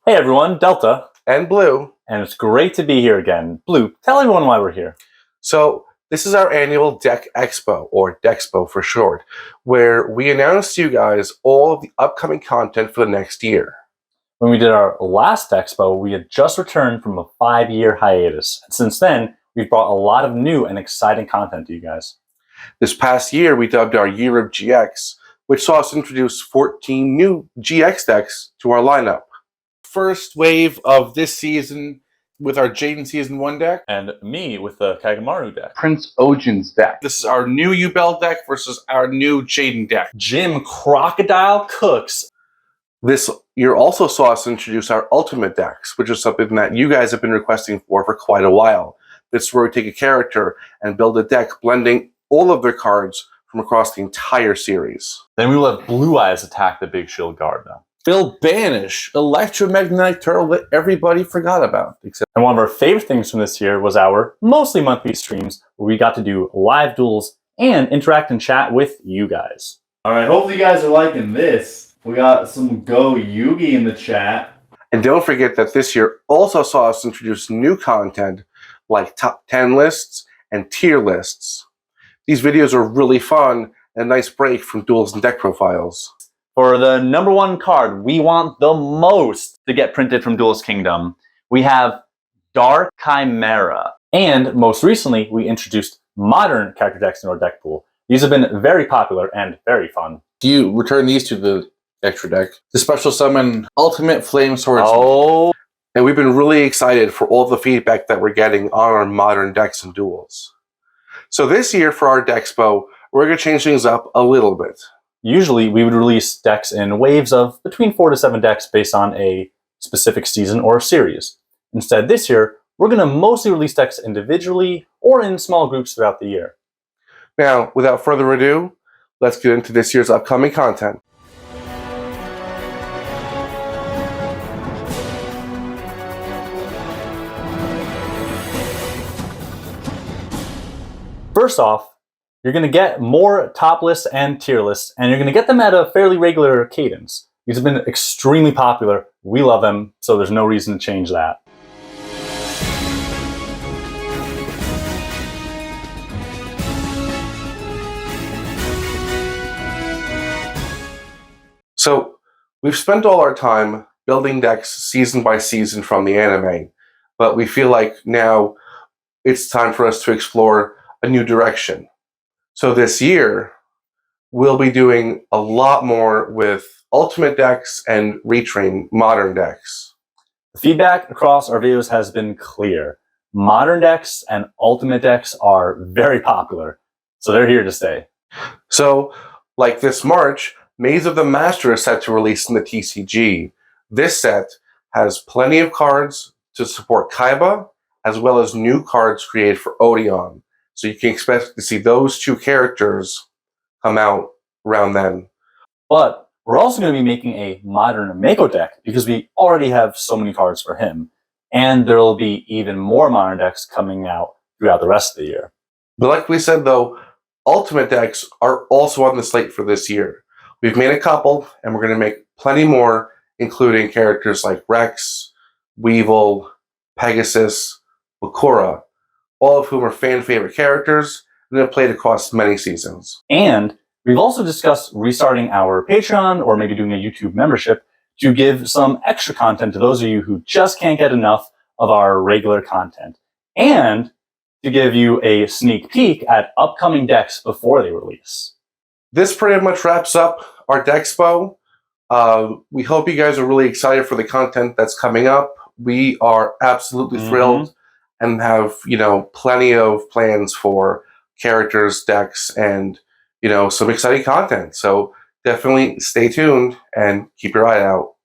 Hey everyone, Delta. And Blue. And it's great to be here again. Blue, tell everyone why we're here. So, this is our annual Deck Expo, or Dexpo for short, where we announce to you guys all of the upcoming content for the next year. When we did our last Expo, we had just returned from a 5-year hiatus. And since then, we've brought a lot of new and exciting content to you guys. This past year, we dubbed our Year of GX, which saw us introduce 14 new GX decks to our lineup. First wave of this season with our Jaden Season 1 deck. And me with the Kagamaru deck. Prince Ojin's deck. This is our new Yubel deck versus our new Jaden deck. Jim Crocodile Cooks. This year also saw us introduce our Ultimate decks, which is something that you guys have been requesting for quite a while. This is where we take a character and build a deck blending all of their cards from across the entire series. Then we will have Blue Eyes attack the Big Shield Guard now. Phil Banish, Electromagnetic Turtle that everybody forgot about. And one of our favorite things from this year was our mostly monthly streams, where we got to do live duels and interact and chat with you guys. Alright, hopefully you guys are liking this. We got some Go Yugi in the chat. And don't forget that this year also saw us introduce new content like top 10 lists and tier lists. These videos are really fun and a nice break from duels and deck profiles. For the number one card we want the most to get printed from Duelist Kingdom, we have Dark Chimera. And most recently, we introduced modern character decks in our deck pool. These have been very popular and very fun. You return these to the extra deck. The special summon Ultimate Flame Swordsman. Oh! And we've been really excited for all the feedback that we're getting on our modern decks and duels. So this year for our Dexpo, we're going to change things up a little bit. Usually, we would release decks in waves of between 4 to 7 decks based on a specific season or series. Instead, this year, we're going to mostly release decks individually or in small groups throughout the year. Now, without further ado, let's get into this year's upcoming content. First off, you're going to get more top lists and tier lists, and you're going to get them at a fairly regular cadence. These have been extremely popular. We love them, so there's no reason to change that. So, we've spent all our time building decks season by season from the anime, but we feel like now it's time for us to explore a new direction. So this year, we'll be doing a lot more with Ultimate decks and retrain modern decks. The feedback across our videos has been clear. Modern decks and Ultimate decks are very popular, so they're here to stay. So, like this March, Maze of the Master is set to release in the TCG. This set has plenty of cards to support Kaiba, as well as new cards created for Odeon. So you can expect to see those two characters come out around then. But we're also going to be making a modern Mako deck because we already have so many cards for him. And there will be even more modern decks coming out throughout the rest of the year. But like we said though, Ultimate decks are also on the slate for this year. We've made a couple, and we're going to make plenty more, including characters like Rex, Weevil, Pegasus, Bakura, all of whom are fan-favorite characters and have played across many seasons. And we've also discussed restarting our Patreon or maybe doing a YouTube membership to give some extra content to those of you who just can't get enough of our regular content, and to give you a sneak peek at upcoming decks before they release. This pretty much wraps up our Dexpo. We hope you guys are really excited for the content that's coming up. We are absolutely thrilled and have, plenty of plans for characters, decks, and, some exciting content. So definitely stay tuned and keep your eye out.